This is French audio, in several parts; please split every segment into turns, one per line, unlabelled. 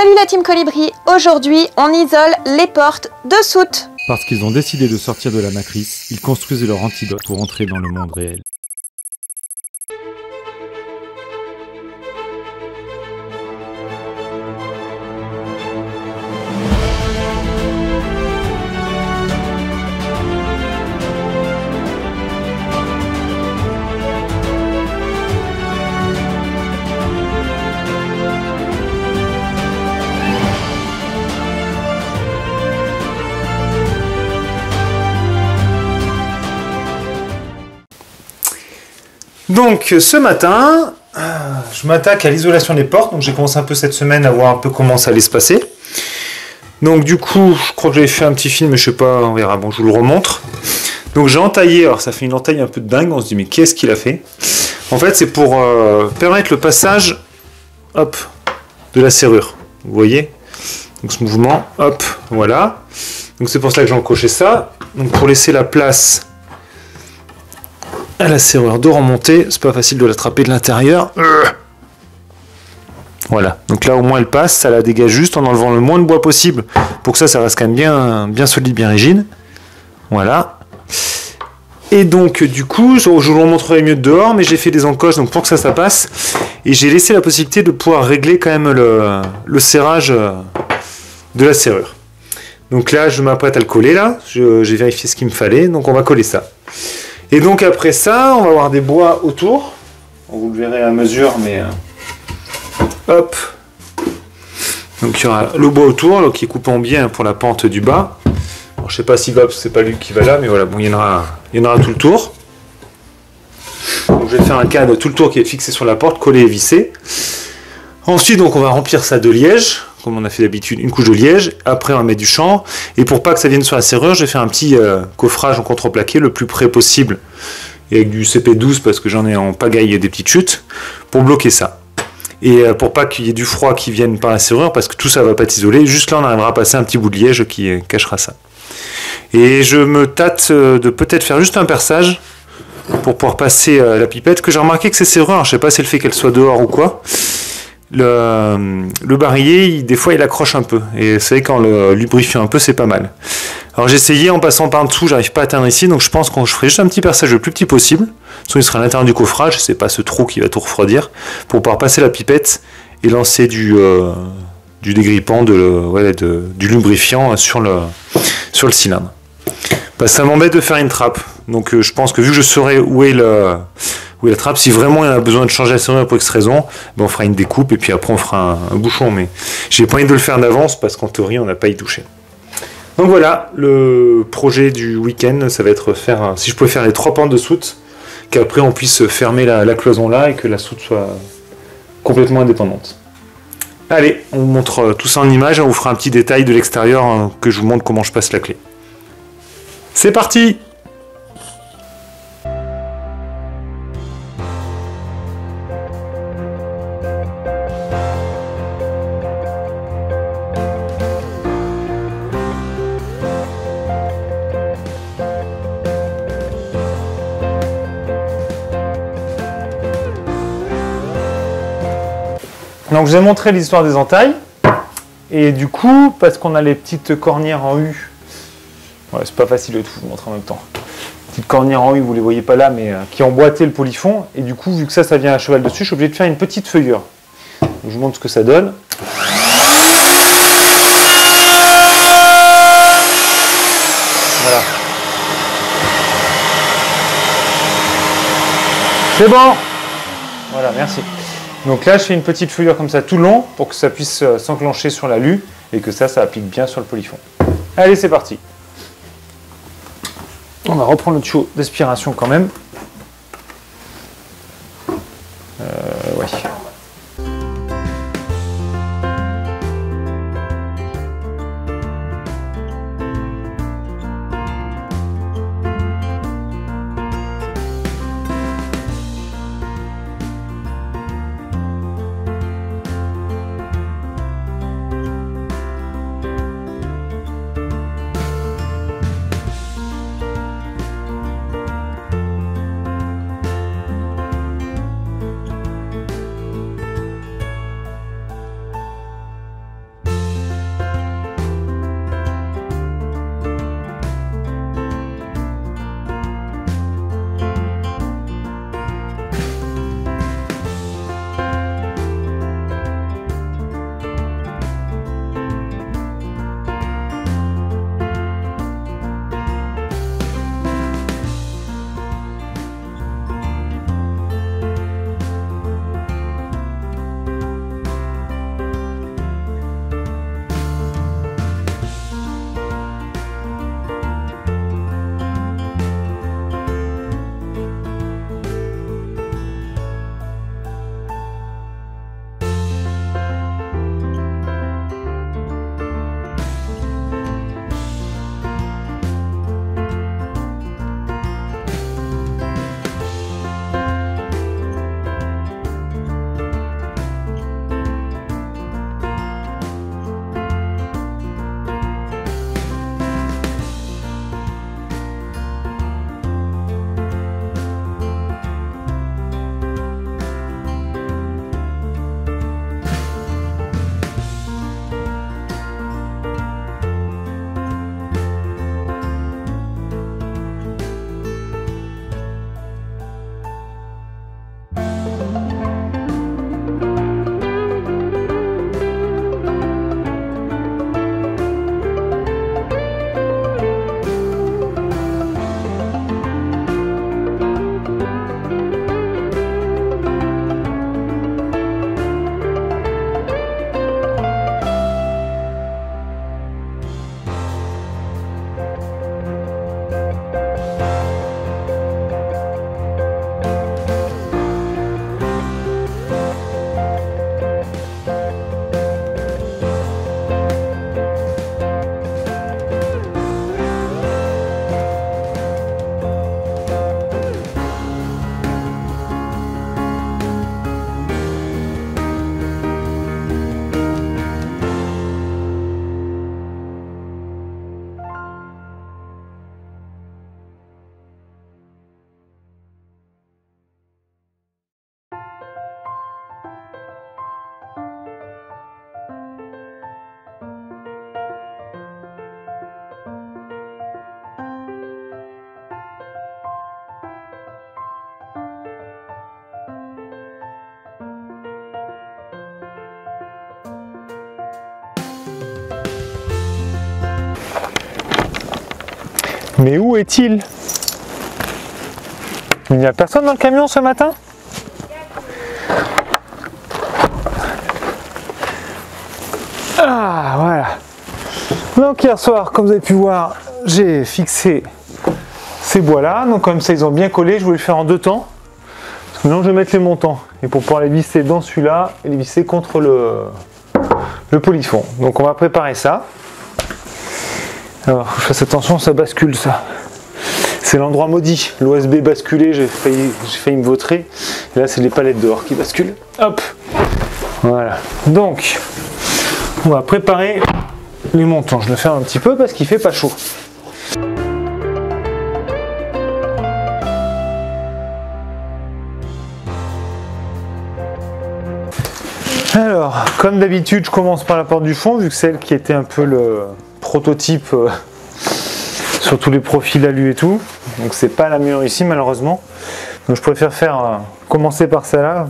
Salut la team Colibri, aujourd'hui on isole les portes de soute.
Parce qu'ils ont décidé de sortir de la matrice, ils construisent leur antidote pour entrer dans le monde réel.
Donc ce matin, je m'attaque à l'isolation des portes. Donc j'ai commencé un peu cette semaine à voir un peu comment ça allait se passer. Donc du coup, je crois que j'avais fait un petit film, mais je sais pas, on verra. Bon, je vous le remontre. Donc j'ai entaillé, alors ça fait une entaille un peu de dingue. On se dit mais qu'est-ce qu'il a fait? En fait, c'est pour permettre le passage, hop, de la serrure. Vous voyez? Donc ce mouvement, hop, voilà. Donc c'est pour ça que j'ai encoché ça. Donc pour laisser la place à la serrure de remonter, c'est pas facile de l'attraper de l'intérieur. Voilà, donc là au moins elle passe, ça la dégage juste en enlevant le moins de bois possible pour que ça reste quand même bien solide, bien rigide. Voilà. Et donc du coup, je vous le montrerai mieux dehors, mais j'ai fait des encoches donc pour que ça passe. Et j'ai laissé la possibilité de pouvoir régler quand même le serrage de la serrure. Donc là, je m'apprête à le coller là, j'ai vérifié ce qu'il me fallait, donc on va coller ça. Et donc après ça, on va avoir des bois autour. Vous le verrez à mesure, mais hop. Donc il y aura le bois autour, là, qui est coupé en biais pour la pente du bas. Alors, je sais pas s'il va, parce que c'est pas lui qui va là, mais voilà, bon, il y en aura tout le tour. Donc, je vais faire un cadre tout le tour qui est fixé sur la porte, collé et vissé. Ensuite, donc on va remplir ça de liège, comme on a fait d'habitude, une couche de liège. Après, on va mettre du chanvre. Et pour pas que ça vienne sur la serrure, j'ai fait un petit coffrage en contreplaqué le plus près possible. Et avec du CP12, parce que j'en ai en pagaille des petites chutes, pour bloquer ça. Et pour pas qu'il y ait du froid qui vienne par la serrure, parce que tout ça va pas être isolé. Juste là, on arrivera à passer un petit bout de liège qui cachera ça. Et je me tâte de peut-être faire juste un perçage pour pouvoir passer la pipette. Que j'ai remarqué que ces serrures, alors, je sais pas si c'est le fait qu'elles soient dehors ou quoi, le barillet, des fois il accroche un peu, et c'est vrai qu'en le lubrifiant un peu, c'est pas mal. Alors j'ai essayé en passant par dessous, j'arrive pas à atteindre ici, donc je pense que je ferai juste un petit perçage le plus petit possible. Soit il sera à l'intérieur du coffrage, c'est pas ce trou qui va tout refroidir, pour pouvoir passer la pipette et lancer du dégrippant, du lubrifiant sur le cylindre. Parce que ça m'embête de faire une trappe, donc je pense que vu que je saurai où est la trappe, si vraiment il y en a besoin de changer la serrure pour X raison, ben on fera une découpe et puis après on fera un bouchon. Mais j'ai pas envie de le faire d'avance parce qu'en théorie on n'a pas y touché. Donc voilà, le projet du week-end, ça va être faire, si je pouvais faire les 3 pentes de soute, qu'après on puisse fermer la cloison là et que la soute soit complètement indépendante. Allez, on vous montre tout ça en image et on vous fera un petit détail de l'extérieur que je vous montre comment je passe la clé. C'est parti! Donc je vous ai montré l'histoire des entailles, et du coup, parce qu'on a les petites cornières en U, ouais, c'est pas facile de tout vous montrer en même temps, petites cornières en U, vous les voyez pas là, mais qui emboîtaient le polyfond, et du coup, vu que ça vient à cheval dessus, je suis obligé de faire une petite feuillure. Donc, je vous montre ce que ça donne. Voilà. C'est bon. Voilà, merci. Donc là, je fais une petite feuillure comme ça tout le long pour que ça puisse s'enclencher sur la lue et que ça applique bien sur le polyfond. Allez, c'est parti. On va reprendre le tuyau d'aspiration quand même. Ouais. Mais où est-il? Il n'y a personne dans le camion ce matin? Ah, voilà. Donc hier soir, comme vous avez pu voir, j'ai fixé ces bois-là. Donc comme ça, ils ont bien collé. Je voulais le faire en 2 temps. Parce que maintenant, je vais mettre les montants. Et pour pouvoir les visser dans celui-là et les visser contre le polyfond. Donc on va préparer ça. Alors, je fasse attention, ça bascule ça. C'est l'endroit maudit. L'OSB basculé, j'ai failli me vautrer. Et là, c'est les palettes dehors qui basculent. Hop. Voilà. Donc, on va préparer les montants. Je le ferme un petit peu parce qu'il fait pas chaud. Alors, comme d'habitude, je commence par la porte du fond, vu que celle qui était un peu le prototype sur tous les profils alu et tout. Donc c'est pas la meilleure ici malheureusement. Donc je préfère commencer par celle-là,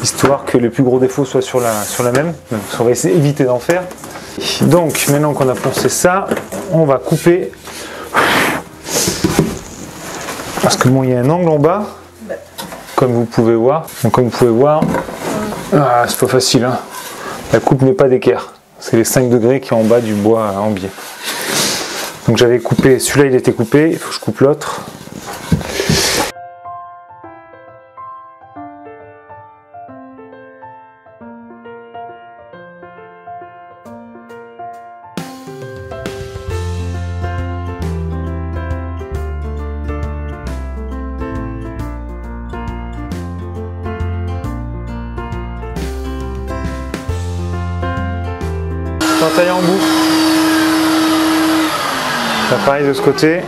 histoire que les plus gros défauts soient sur la même. Donc on va essayer d'éviter d'en faire. Donc maintenant qu'on a poncé ça, on va couper. Parce que bon, il y a un angle en bas, comme vous pouvez voir. Donc comme vous pouvez voir, c'est pas facile, hein. La coupe n'est pas d'équerre. C'est les 5 degrés qui est en bas du bois en biais. Donc j'avais coupé, celui-là il était coupé, il faut que je coupe l'autre. Taille en bout. Ça pareil de ce côté.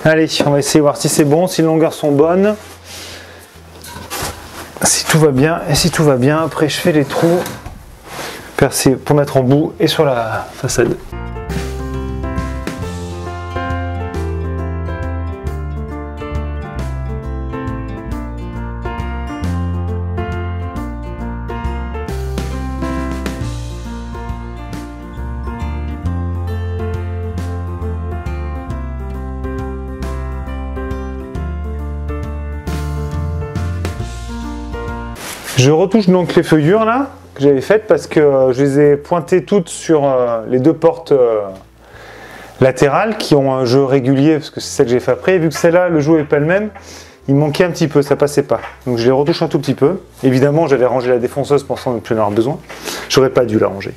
Allez, on va essayer de voir si c'est bon, si les longueurs sont bonnes. Si tout va bien, et si tout va bien, après je fais les trous percés pour mettre en bout et sur la façade. Je retouche donc les feuillures là que j'avais faites parce que je les ai pointées toutes sur les 2 portes latérales qui ont un jeu régulier parce que c'est celle que j'ai fait après. Et vu que celle-là, le jeu n'est pas le même, il manquait un petit peu, ça passait pas. Donc je les retouche un tout petit peu. Évidemment, j'avais rangé la défonceuse pensant ne plus en avoir besoin. J'aurais pas dû la ranger.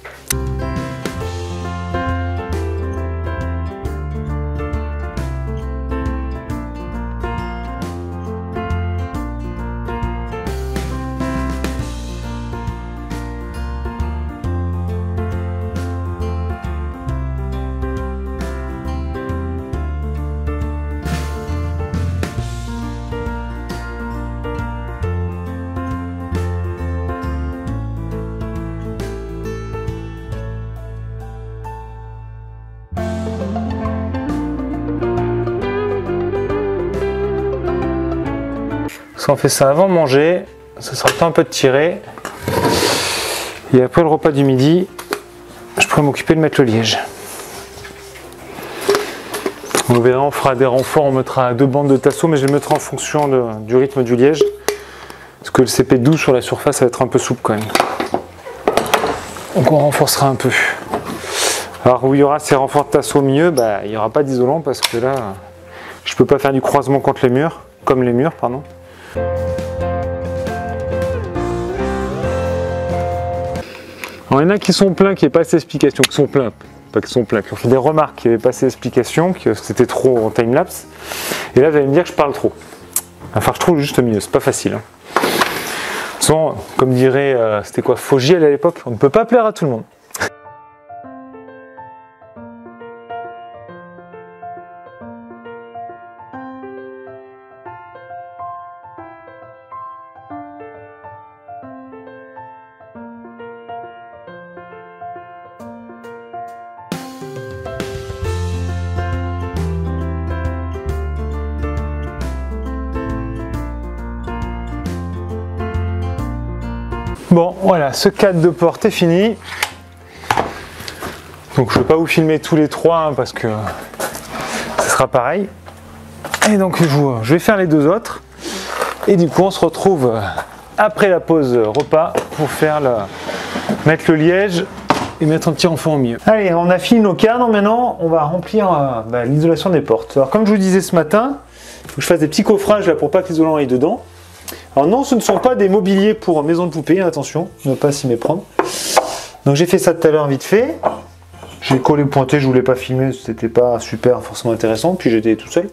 On fait ça avant de manger, ça sera le temps un peu de tirer. Et après le repas du midi, je pourrais m'occuper de mettre le liège. On verra, on fera des renforts, on mettra 2 bandes de tasseau, mais je les mettrai en fonction du rythme du liège. Parce que le CP12 sur la surface, ça va être un peu souple quand même. Donc on renforcera un peu. Alors où il y aura ces renforts de tasseau au milieu, il n'y aura pas d'isolant parce que là, je ne peux pas faire du croisement contre les murs, comme les murs, pardon. Alors, il y en a qui sont pleins, qui n'avaient pas assez d'explications, qui sont pleins, pas qui sont pleins, qui ont fait des remarques, qui n'avaient pas assez d'explications, que c'était trop en timelapse. Et là, vous allez me dire que je parle trop. Enfin, je trouve juste mieux, c'est pas facile. Hein. De toute façon, comme dirait, c'était quoi, Fogiel à l'époque, on ne peut pas plaire à tout le monde. Bon, voilà, ce cadre de porte est fini. Donc je ne vais pas vous filmer tous les trois hein, parce que ce sera pareil. Et donc je vais faire les deux autres. Et du coup on se retrouve après la pause repas pour faire mettre le liège et mettre un petit renfort au milieu. Allez, on a fini nos cadres, maintenant on va remplir l'isolation des portes. Alors comme je vous disais ce matin, il faut que je fasse des petits coffrages là pour pas que l'isolant aille dedans. Alors non, ce ne sont pas des mobiliers pour maison de poupée, attention, ne pas s'y méprendre. Donc j'ai fait ça tout à l'heure vite fait. J'ai collé pointé, je voulais pas filmer, c'était pas super forcément intéressant, puis j'étais tout seul.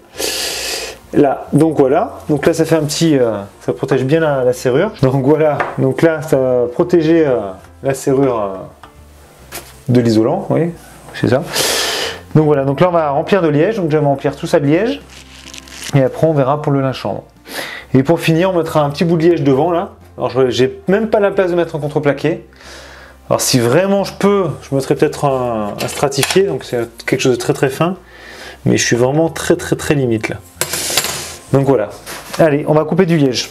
Là, donc voilà, donc là ça fait un petit, ça protège bien la serrure. Donc voilà, donc là ça va protéger la serrure de l'isolant, oui, c'est ça. Donc voilà, donc là on va remplir de liège, donc je vais remplir tout ça de liège, et après on verra pour le linge-chambre. Et pour finir, on mettra un petit bout de liège devant là. Alors j'ai même pas la place de mettre un contreplaqué. Alors si vraiment je peux, je mettrai peut-être un stratifié, donc c'est quelque chose de très très fin. Mais je suis vraiment très limite là. Donc voilà. Allez, on va couper du liège.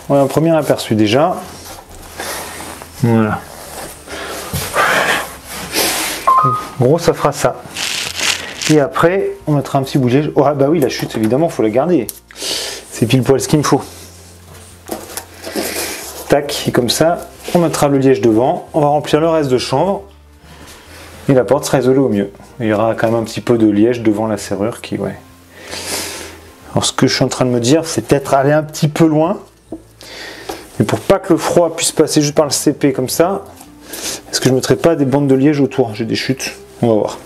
On a un premier aperçu déjà. Voilà. En gros, ça fera ça. Et après, on mettra un petit bout de liège. Oh, ah bah oui, la chute, évidemment, il faut la garder. C'est pile poil ce qu'il me faut. Tac, et comme ça, on mettra le liège devant. On va remplir le reste de chambre. Et la porte sera isolée au mieux. Il y aura quand même un petit peu de liège devant la serrure qui, ouais. Alors, ce que je suis en train de me dire, c'est peut-être aller un petit peu loin. Et pour pas que le froid puisse passer juste par le CP comme ça, est-ce que je ne mettrai pas des bandes de liège autour? J'ai des chutes, on va voir.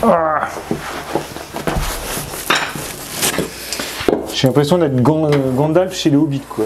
Ah. J'ai l'impression d'être Gandalf chez les Hobbits, quoi.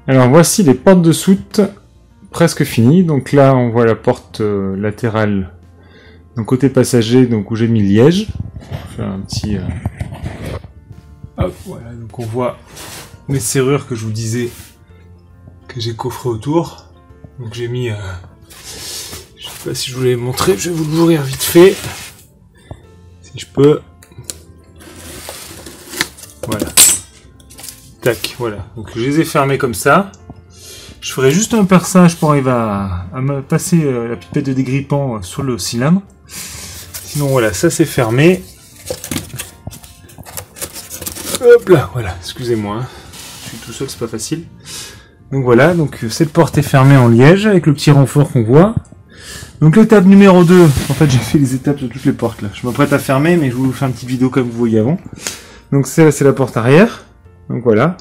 Alors voici les portes de soute presque finies. Donc là on voit la porte latérale donc côté passager, donc où j'ai mis le liège. On va faire un petit hop, voilà, donc on voit mes serrures que je vous disais que j'ai coffré autour. Donc j'ai mis je sais pas si je vous l'ai montré, je vais vous l'ouvrir vite fait si je peux. Voilà. Tac, voilà. Donc je les ai fermés comme ça. Je ferai juste un perçage pour arriver à me passer la pipette de dégrippant sur le cylindre. Sinon voilà, ça c'est fermé. Hop là, voilà, excusez-moi. suis tout seul, c'est pas facile. Donc voilà, donc cette porte est fermée en liège avec le petit renfort qu'on voit. Donc l'étape numéro 2, en fait j'ai fait les étapes sur toutes les portes là. Je m'apprête à fermer, mais je vais vous faire une petite vidéo comme vous voyez avant. Donc c'est la porte arrière. Donc voilà.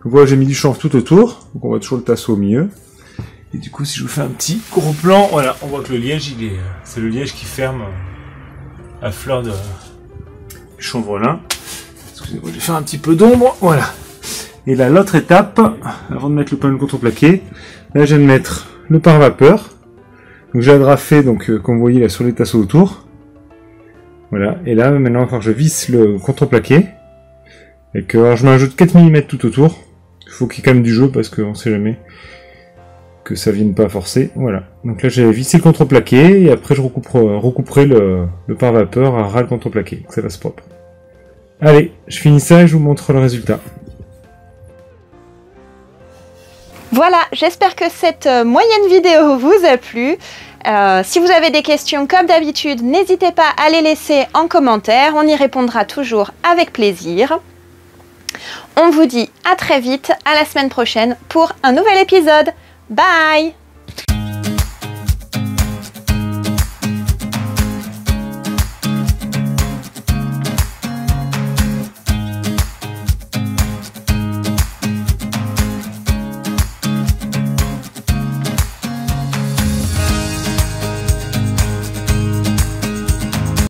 Donc voilà, j'ai mis du chanvre tout autour. Donc on voit toujours le tasseau au milieu. Et du coup, si je vous fais un petit gros plan, voilà, on voit que le liège, c'est le liège qui ferme à fleur de chanvrelin. Excusez-moi, je vais faire un petit peu d'ombre, voilà. Et là, l'autre étape, avant de mettre le panneau contre-plaqué, là, je viens de mettre le pare-vapeur. Donc j'ai agrafé, donc comme vous voyez là sur les tasseaux autour. Voilà, et là maintenant il va falloir que je visse le contreplaqué. Et que alors, je m'ajoute 4 mm tout autour. Il faut qu'il y ait quand même du jeu parce qu'on sait jamais que ça vienne pas forcer. Voilà, donc là j'ai vissé le contreplaqué et après je recouperai le pare-vapeur à ras le contreplaqué, que ça fasse propre. Allez, je finis ça et je vous montre le résultat.
Voilà, j'espère que cette moyenne vidéo vous a plu. Si vous avez des questions, comme d'habitude, n'hésitez pas à les laisser en commentaire. On y répondra toujours avec plaisir. On vous dit à très vite, à la semaine prochaine pour un nouvel épisode. Bye!